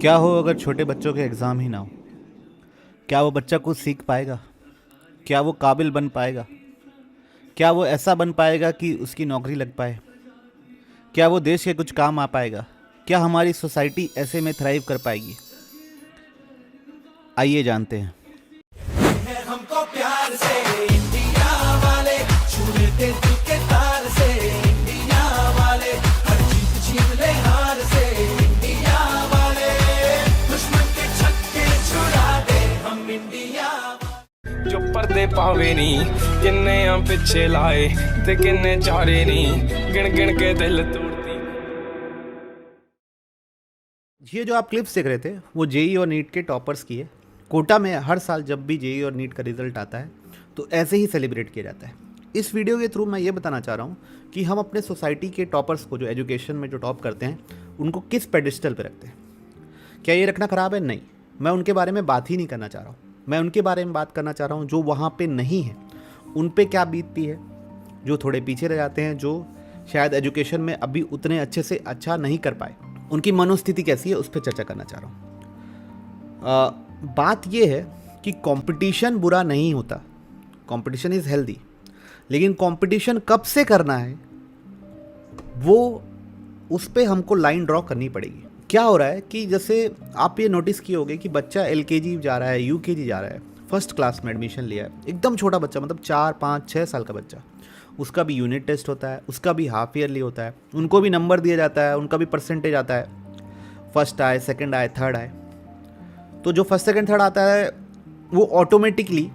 क्या हो अगर छोटे बच्चों के एग्ज़ाम ही ना हो? क्या वो बच्चा कुछ सीख पाएगा? क्या वो काबिल बन पाएगा? क्या वो ऐसा बन पाएगा कि उसकी नौकरी लग पाए? क्या वो देश के कुछ काम आ पाएगा? क्या हमारी सोसाइटी ऐसे में थ्राइव कर पाएगी? आइए जानते हैं। है हमको प्यार से इंडिया वाले छू लेते दिल के तार से इंडिया वाले हर जीत छीन ले हार से इंडिया वाले दुश्मन के छक्के छुड़ा दे हम इंडिया जो पर्दे पावे नी किन्ने आ पिछे लाए ते किन्ने चारे नी गिन गिन के दिल तोड़ती। ये जो आप क्लिप्स देख रहे थे वो जेई और नीट के टॉपर्स की है। कोटा में हर साल जब भी जेई और नीट का रिजल्ट आता है तो ऐसे ही सेलिब्रेट किया जाता है। इस वीडियो के थ्रू मैं ये बताना चाह रहा हूँ कि हम अपने सोसाइटी के टॉपर्स को, जो एजुकेशन में जो टॉप करते हैं, उनको किस पेडिस्टल पे रखते हैं। क्या ये रखना ख़राब है? नहीं, मैं उनके बारे में बात ही नहीं करना चाह रहा हूँ। मैं उनके बारे में बात करना चाह रहा हूँ जो वहाँ पे नहीं है, उन पे क्या बीतती है, जो थोड़े पीछे रह जाते हैं, जो शायद एजुकेशन में अभी उतने अच्छे से अच्छा नहीं कर पाए, उनकी मनोस्थिति कैसी है, उस पर चर्चा करना चाह रहा हूँ। बात यह है कि कंपटीशन बुरा नहीं होता, कंपटीशन इज़ हेल्दी, लेकिन कंपटीशन कब से करना है वो उस पर हमको लाइन ड्रॉ करनी पड़ेगी। क्या हो रहा है कि जैसे आप ये नोटिस किए होंगे कि बच्चा एलकेजी जा रहा है, यूकेजी जा रहा है, फर्स्ट क्लास में एडमिशन लिया है, एकदम छोटा बच्चा, मतलब 4, 5, 6 साल का बच्चा, उसका भी यूनिट टेस्ट होता है, उसका भी हाफ ईयरली होता है, उनको भी नंबर दिया जाता है, उनका भी परसेंटेज आता है, फर्स्ट आए, सेकंड आए, थर्ड आए। तो जो फर्स्ट सेकंड थर्ड आता है वो ऑटोमेटिकली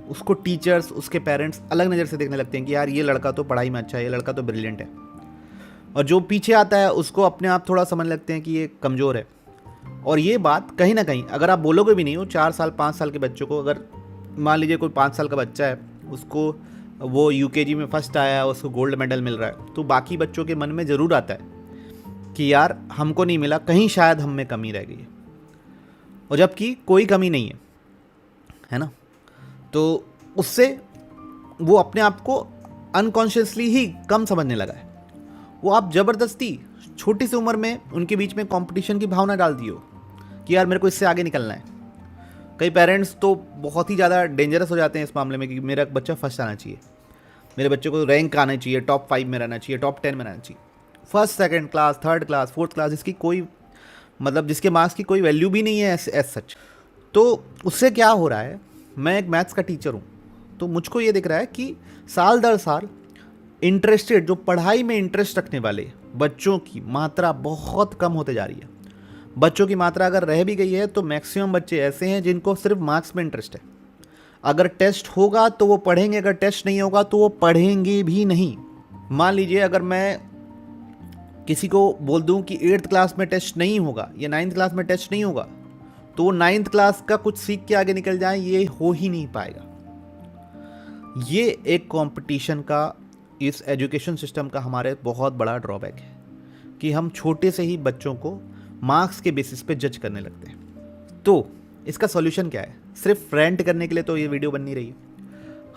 उसको टीचर्स, उसके पेरेंट्स अलग नज़र से देखने लगते हैं कि यार ये लड़का तो पढ़ाई में अच्छा है, ये लड़का तो ब्रिलियंट है। और जो पीछे आता है उसको अपने आप थोड़ा समझ लगते हैं कि ये कमज़ोर है। और ये बात कहीं ना कहीं अगर आप बोलोगे भी नहीं, हो 4 साल 5 साल के बच्चों को, अगर मान लीजिए कोई 5 साल का बच्चा है, उसको वो यूकेजी में फर्स्ट आया है, उसको गोल्ड मेडल मिल रहा है, तो बाकी बच्चों के मन में ज़रूर आता है कि यार हमको नहीं मिला, कहीं शायद हम में कमी रह गई है। और जबकि कोई कमी नहीं है ना। तो उससे वो अपने आप को अनकॉन्शियसली ही कम समझने लगा है। वो आप ज़बरदस्ती छोटी सी उम्र में उनके बीच में कंपटीशन की भावना डाल दी हो कि यार मेरे को इससे आगे निकलना है। कई पेरेंट्स तो बहुत ही ज़्यादा डेंजरस हो जाते हैं इस मामले में कि मेरा बच्चा फर्स्ट आना चाहिए, मेरे बच्चे को रैंक आना चाहिए, टॉप 5 में रहना चाहिए, टॉप 10 में रहना चाहिए। First second class, third class, fourth class, इसकी कोई मतलब जिसके मार्क्स की कोई वैल्यू भी नहीं है एज सच। तो उससे क्या हो रहा है, मैं एक मैथ्स का टीचर हूँ, तो मुझको ये दिख रहा है कि साल दर साल इंटरेस्टेड, जो पढ़ाई में इंटरेस्ट रखने वाले बच्चों की मात्रा बहुत कम होते जा रही है। बच्चों की मात्रा अगर रह भी गई है तो मैक्सिमम बच्चे ऐसे हैं जिनको सिर्फ मार्क्स में इंटरेस्ट है। अगर टेस्ट होगा तो वो पढ़ेंगे, अगर टेस्ट नहीं होगा तो वो पढ़ेंगे भी नहीं। मान लीजिए अगर मैं किसी को बोल दूं कि 8th क्लास में टेस्ट नहीं होगा या 9th क्लास में टेस्ट नहीं होगा, तो वो 9th क्लास का कुछ सीख के आगे निकल जाए, ये हो ही नहीं पाएगा। ये एक कंपटीशन का, इस एजुकेशन सिस्टम का हमारे बहुत बड़ा ड्रॉबैक है कि हम छोटे से ही बच्चों को मार्क्स के बेसिस पे जज करने लगते हैं। तो इसका सॉल्यूशन क्या है? सिर्फ रेंट करने के लिए तो ये वीडियो बन नहीं रही है।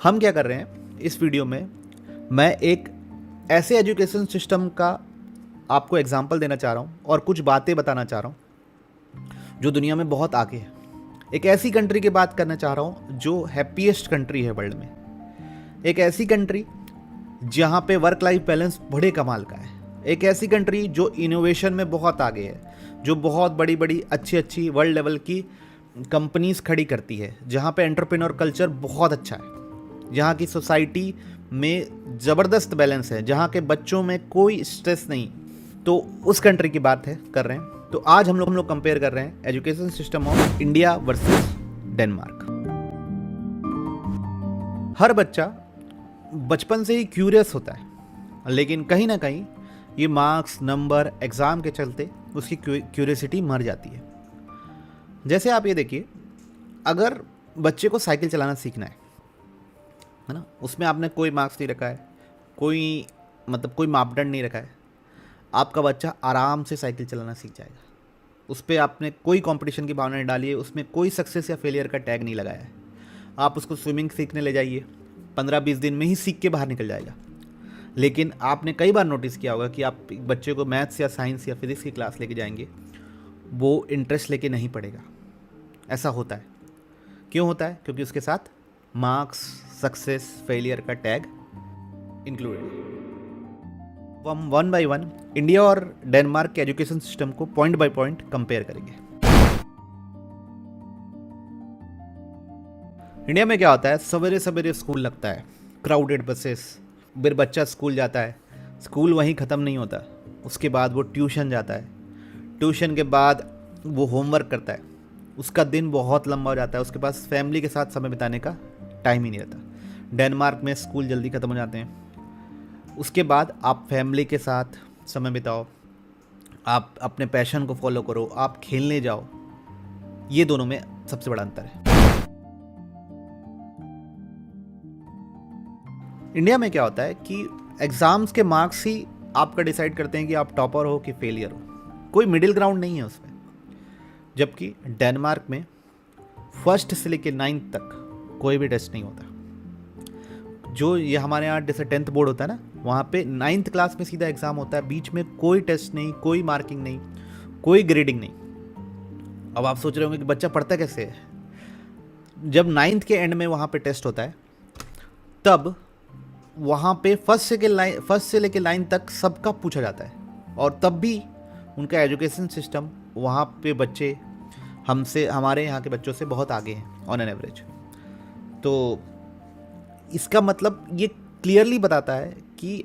हम क्या कर रहे हैं इस वीडियो में, मैं एक ऐसे एजुकेशन सिस्टम का आपको एग्जाम्पल देना चाह रहा हूँ और कुछ बातें बताना चाह रहा हूँ जो दुनिया में बहुत आगे है। एक ऐसी कंट्री की बात करना चाह रहा हूँ जो हैप्पीएस्ट कंट्री है वर्ल्ड में। एक ऐसी कंट्री जहाँ पे वर्क लाइफ बैलेंस बड़े कमाल का है। एक ऐसी कंट्री जो इनोवेशन में बहुत आगे है, जो बहुत बड़ी बड़ी अच्छी अच्छी वर्ल्ड लेवल की कंपनीज खड़ी करती है, जहाँ पे एंटरप्रेन्योर कल्चर बहुत अच्छा है, जहाँ की सोसाइटी में ज़बरदस्त बैलेंस है, जहाँ के बच्चों में कोई स्ट्रेस नहीं। तो उस कंट्री की बात है कर रहे हैं। तो आज हम लोग कंपेयर कर रहे हैं education system of India versus Denmark. हर बच्चा बचपन से ही क्यूरियस होता है, लेकिन कहीं ना कहीं ये मार्क्स, नंबर, एग्ज़ाम के चलते उसकी क्यूरियसिटी मर जाती है। जैसे आप ये देखिए, अगर बच्चे को साइकिल चलाना सीखना है ना, उसमें आपने कोई मार्क्स नहीं रखा है, कोई मतलब कोई मापदंड नहीं रखा है, आपका बच्चा आराम से साइकिल चलाना सीख जाएगा। उस पर आपने कोई कंपटीशन की भावना नहीं डाली है, उसमें कोई सक्सेस या फेलियर का टैग नहीं लगाया है। आप उसको स्विमिंग सीखने ले जाइए, 15-20 दिन में ही सीख के बाहर निकल जाएगा। लेकिन आपने कई बार नोटिस किया होगा कि आप बच्चे को मैथ्स या साइंस या फिजिक्स की क्लास लेके जाएंगे, वो इंटरेस्ट लेके नहीं पढ़ेगा। ऐसा होता है। क्यों होता है? क्योंकि उसके साथ मार्क्स, सक्सेस, फेलियर का टैग इंक्लूडेड। हम वन बाय वन इंडिया और डेनमार्क के एजुकेशन सिस्टम को पॉइंट बाय पॉइंट कंपेयर करेंगे। इंडिया में क्या होता है, सवेरे सवेरे स्कूल लगता है, क्राउडेड बसेस, फिर बच्चा स्कूल जाता है, स्कूल वहीं ख़त्म नहीं होता, उसके बाद वो ट्यूशन जाता है, ट्यूशन के बाद वो होमवर्क करता है, उसका दिन बहुत लंबा हो जाता है, उसके पास फैमिली के साथ समय बिताने का टाइम ही नहीं रहता। डेनमार्क में स्कूल जल्दी ख़त्म हो जाते हैं, उसके बाद आप फैमिली के साथ समय बिताओ, आप अपने पैशन को फॉलो करो, आप खेलने जाओ। ये दोनों में सबसे बड़ा अंतर है। इंडिया में क्या होता है कि एग्ज़ाम्स के मार्क्स ही आपका डिसाइड करते हैं कि आप टॉपर हो कि फेलियर हो, कोई मिडिल ग्राउंड नहीं है उसमें। जबकि डेनमार्क में फर्स्ट से लेकर 9th तक कोई भी टेस्ट नहीं होता। जो ये हमारे यहाँ जैसे 10th बोर्ड होता है ना, वहाँ पे 9th क्लास में सीधा एग्ज़ाम होता है, बीच में कोई टेस्ट नहीं, कोई मार्किंग नहीं, कोई ग्रेडिंग नहीं। अब आप सोच रहे होंगे कि बच्चा पढ़ता कैसे है। जब 9th के एंड में वहाँ पे टेस्ट होता है, तब वहाँ पे फर्स्ट से लेके 9 तक सबका पूछा जाता है, और तब भी उनका एजुकेशन सिस्टम वहाँ पे बच्चे हमारे यहाँ के बच्चों से बहुत आगे हैं ऑन एन एवरेज। तो इसका मतलब ये क्लियरली बताता है कि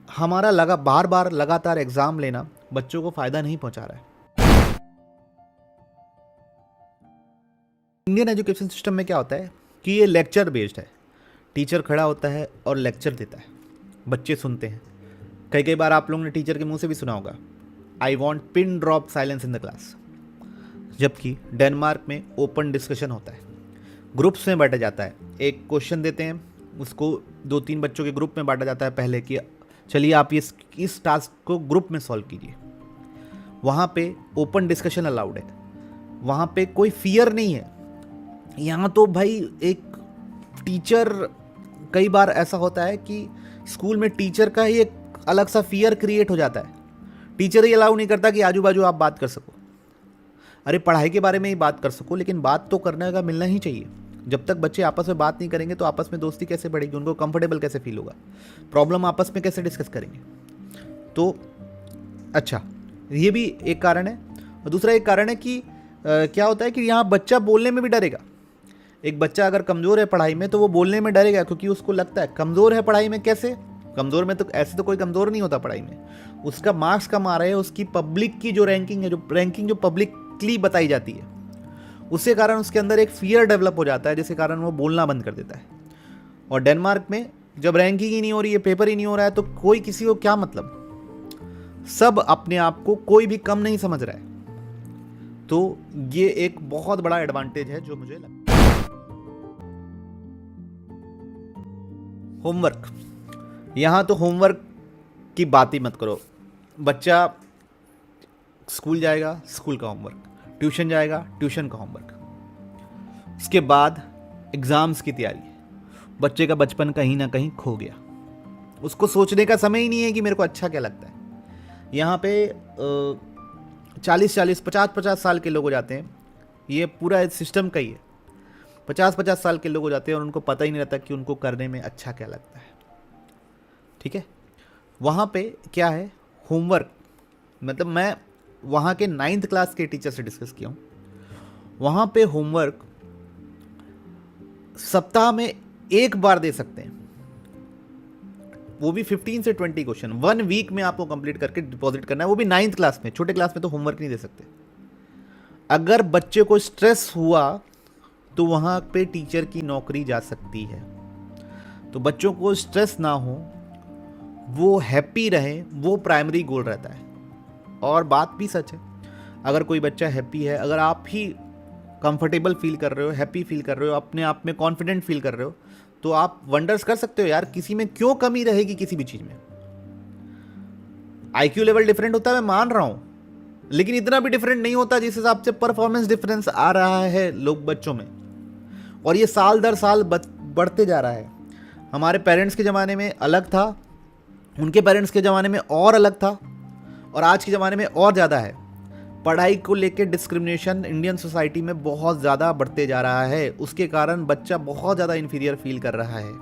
हमारा बार बार लगातार एग्ज़ाम लेना बच्चों को फ़ायदा नहीं पहुँचा रहा है। इंडियन एजुकेशन सिस्टम में क्या होता है कि ये लेक्चर बेस्ड है। टीचर खड़ा होता है और लेक्चर देता है, बच्चे सुनते हैं। कई बार आप लोगों ने टीचर के मुंह से भी सुना होगा, I want pin drop silence in the class. जबकि डेनमार्क में ओपन डिस्कशन होता है, ग्रुप्स में बांटा जाता है। एक क्वेश्चन देते हैं, उसको 2-3 बच्चों के ग्रुप में बांटा जाता है पहले कि चलिए आप इस टास्क को ग्रुप में सॉल्व कीजिए। वहाँ पे ओपन डिस्कशन अलाउड है, वहाँ पे कोई फियर नहीं है। यहाँ तो भाई एक टीचर, कई बार ऐसा होता है कि स्कूल में टीचर का ही एक अलग सा फियर क्रिएट हो जाता है। टीचर ही अलाउ नहीं करता कि आजू बाजू आप बात कर सको। अरे पढ़ाई के बारे में ही बात कर सको, लेकिन बात तो करने का मिलना ही चाहिए। जब तक बच्चे आपस में बात नहीं करेंगे तो आपस में दोस्ती कैसे बढ़ेगी, उनको कंफर्टेबल कैसे फील होगा, प्रॉब्लम आपस में कैसे डिस्कस करेंगे। तो अच्छा, ये भी एक कारण है। और दूसरा एक कारण है कि क्या होता है कि यहाँ बच्चा बोलने में भी डरेगा। एक बच्चा अगर कमज़ोर है पढ़ाई में तो वो बोलने में डरेगा, क्योंकि उसको लगता है कमज़ोर है पढ़ाई में। कैसे कमज़ोर में? तो ऐसे तो कोई कमज़ोर नहीं होता पढ़ाई में, उसका मार्क्स कम आ रहे हैं, उसकी पब्लिक की जो रैंकिंग है, जो पब्लिकली बताई जाती है, उसके कारण उसके अंदर एक फियर डेवलप हो जाता है, जिसके कारण वो बोलना बंद कर देता है। और डेनमार्क में जब रैंकिंग ही नहीं हो रही है, पेपर ही नहीं हो रहा है, तो कोई किसी को क्या मतलब, सब अपने आप को कोई भी कम नहीं समझ रहा है। तो ये एक बहुत बड़ा एडवांटेज है जो मुझे लगता है। होमवर्क, यहाँ तो होमवर्क की बात ही मत करो। बच्चा स्कूल जाएगा, स्कूल का होमवर्क, ट्यूशन जाएगा, ट्यूशन का होमवर्क, उसके बाद एग्ज़ाम्स की तैयारी। बच्चे का बचपन कहीं ना कहीं खो गया, उसको सोचने का समय ही नहीं है कि मेरे को अच्छा क्या लगता है। यहाँ पे 40-40, 50-50 साल के लोग हो जाते हैं, ये पूरा सिस्टम का ही है। 50-50 साल के लोग हो जाते हैं और उनको पता ही नहीं रहता कि उनको करने में अच्छा क्या लगता है। ठीक है, वहाँ पे क्या है, होमवर्क, मतलब मैं वहाँ के 9th क्लास के टीचर से डिस्कस किया हूँ। वहाँ पे होमवर्क सप्ताह में एक बार दे सकते हैं, वो भी 15 से 20 क्वेश्चन 1 वीक में आपको कंप्लीट करके डिपॉजिट करना है, वो भी 9th क्लास में। छोटे क्लास में तो होमवर्क नहीं दे सकते। अगर बच्चे को स्ट्रेस हुआ तो वहाँ पे टीचर की नौकरी जा सकती है। तो बच्चों को स्ट्रेस ना हो, वो हैप्पी रहे, वो प्राइमरी गोल रहता है। और बात भी सच है, अगर कोई बच्चा हैप्पी है, अगर आप ही कंफर्टेबल फील कर रहे हो, हैप्पी फील कर रहे हो, अपने आप में कॉन्फिडेंट फील कर रहे हो, तो आप वंडर्स कर सकते हो यार। किसी में क्यों कमी रहेगी, किसी भी चीज़ में। आईक्यू लेवल डिफरेंट होता है, मैं मान रहा हूँ, लेकिन इतना भी डिफरेंट नहीं होता जिस हिसाब से परफॉर्मेंस डिफरेंस आ रहा है लोग बच्चों में, और ये साल दर साल बढ़ते जा रहा है। हमारे पेरेंट्स के ज़माने में अलग था, उनके पेरेंट्स के ज़माने में और अलग था, और आज के ज़माने में और ज़्यादा है। पढ़ाई को लेके डिस्क्रिमिनेशन इंडियन सोसाइटी में बहुत ज़्यादा बढ़ते जा रहा है, उसके कारण बच्चा बहुत ज़्यादा इन्फीरियर फील कर रहा है।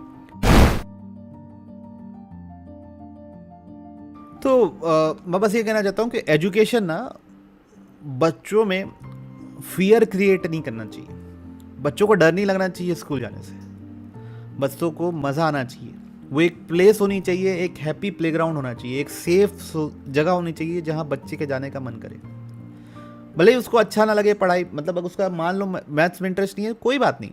तो मैं बस ये कहना चाहता हूँ कि एजुकेशन ना बच्चों में फियर क्रिएट नहीं करना चाहिए, बच्चों को डर नहीं लगना चाहिए स्कूल जाने से, बच्चों को मज़ा आना चाहिए। वो एक प्लेस होनी चाहिए, एक हैप्पी प्लेग्राउंड होना चाहिए, एक सेफ जगह होनी चाहिए जहाँ बच्चे के जाने का मन करे। भले ही उसको अच्छा ना लगे पढ़ाई, मतलब अगर उसका मान लो मैथ्स में इंटरेस्ट नहीं है, कोई बात नहीं,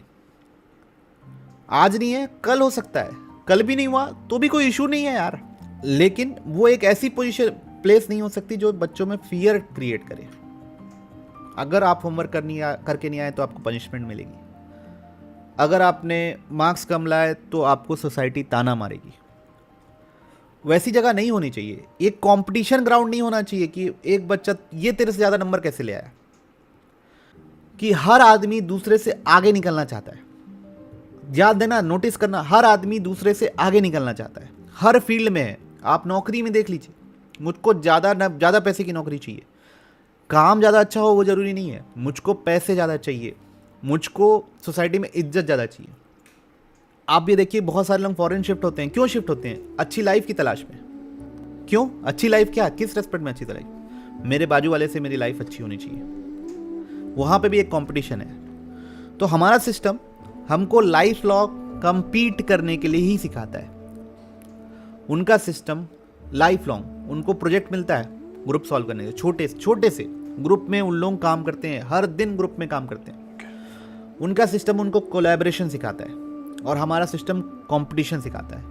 आज नहीं है कल हो सकता है, कल भी नहीं हुआ तो भी कोई इशू नहीं है यार, लेकिन वो एक ऐसी पोजीशन प्लेस नहीं हो सकती जो बच्चों में फियर क्रिएट करे। अगर आप होमवर्क करके नहीं आए तो आपको पनिशमेंट मिलेगी, अगर आपने मार्क्स कम लाए तो आपको सोसाइटी ताना मारेगी। वैसी जगह नहीं होनी चाहिए, एक कंपटीशन ग्राउंड नहीं होना चाहिए कि एक बच्चा ये तेरे से ज़्यादा नंबर कैसे ले आया, कि हर आदमी दूसरे से आगे निकलना चाहता है। याद देना, नोटिस करना, हर आदमी दूसरे से आगे निकलना चाहता है, हर फील्ड में है। आप नौकरी में देख लीजिए, मुझको ज़्यादा पैसे की नौकरी चाहिए, काम ज़्यादा अच्छा हो वो ज़रूरी नहीं है, मुझको पैसे ज़्यादा चाहिए, मुझको सोसाइटी में इज्जत ज़्यादा चाहिए। आप ये देखिए बहुत सारे लोग फॉरेन शिफ्ट होते हैं, क्यों शिफ्ट होते हैं? अच्छी लाइफ की तलाश में। क्यों अच्छी लाइफ? क्या, किस रेस्पेक्ट में अच्छी लाइफ? मेरे बाजू वाले से मेरी लाइफ अच्छी होनी चाहिए, वहाँ पे भी एक कंपटीशन है। तो हमारा सिस्टम हमको लाइफ लॉन्ग compete करने के लिए ही सिखाता है। उनका सिस्टम लाइफ लॉन्ग, उनको प्रोजेक्ट मिलता है ग्रुप सॉल्व करने के, छोटे से ग्रुप में उन लोग काम करते हैं, हर दिन ग्रुप में काम करते हैं। उनका सिस्टम उनको कोलैबोरेशन सिखाता है और हमारा सिस्टम कंपटीशन सिखाता है।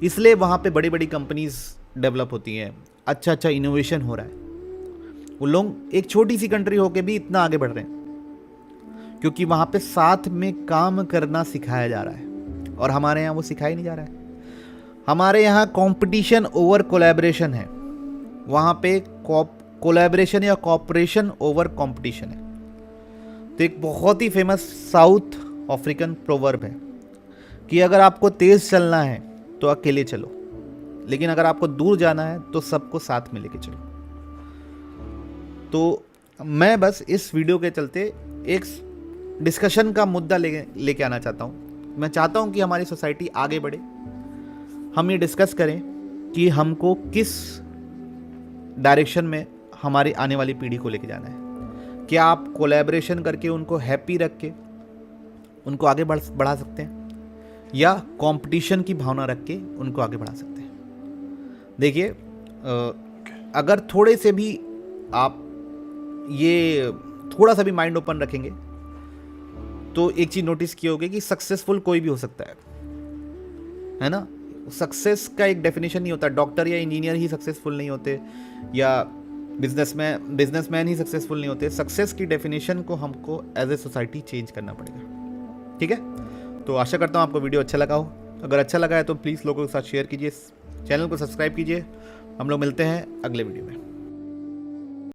इसलिए वहाँ पे बड़ी बड़ी कंपनीज डेवलप होती हैं, अच्छा इनोवेशन हो रहा है। वो लोग एक छोटी सी कंट्री होके भी इतना आगे बढ़ रहे हैं क्योंकि वहाँ पे साथ में काम करना सिखाया जा रहा है, और हमारे यहाँ वो सिखाया नहीं जा रहा है। हमारे यहाँ कंपटीशन ओवर कोलैबोरेशन है, वहाँ पे कोलैबोरेशन या कॉपरेशन ओवर कंपटीशन है। तो एक बहुत ही फेमस साउथ अफ्रीकन प्रोवर्ब है कि अगर आपको तेज चलना है तो अकेले चलो, लेकिन अगर आपको दूर जाना है तो सबको साथ में लेके चलो। तो मैं बस इस वीडियो के चलते एक डिस्कशन का मुद्दा लेके आना चाहता हूँ। मैं चाहता हूँ कि हमारी सोसाइटी आगे बढ़े, हम ये डिस्कस करें कि हमको किस डायरेक्शन में हमारी आने वाली पीढ़ी को लेके जाना है। क्या आप कोलैबोरेशन करके उनको हैप्पी रख के उनको आगे बढ़ा सकते हैं, या कंपटीशन की भावना रख के उनको आगे बढ़ा सकते हैं? देखिए, अगर थोड़े से भी आप ये थोड़ा सा भी माइंड ओपन रखेंगे तो एक चीज़ नोटिस की होगी कि सक्सेसफुल कोई भी हो सकता है ना। सक्सेस का एक डेफिनेशन नहीं होता, डॉक्टर या इंजीनियर ही सक्सेसफुल नहीं होते, या बिजनेसमैन ही सक्सेसफुल नहीं होते। सक्सेस की डेफिनेशन को हमको एज ए सोसाइटी चेंज करना पड़ेगा, ठीक है? तो आशा करता हूँ आपको वीडियो अच्छा लगा हो। अगर अच्छा लगा है तो प्लीज़ लोगों के साथ शेयर कीजिए, चैनल को सब्सक्राइब कीजिए। हम लोग मिलते हैं अगले वीडियो में।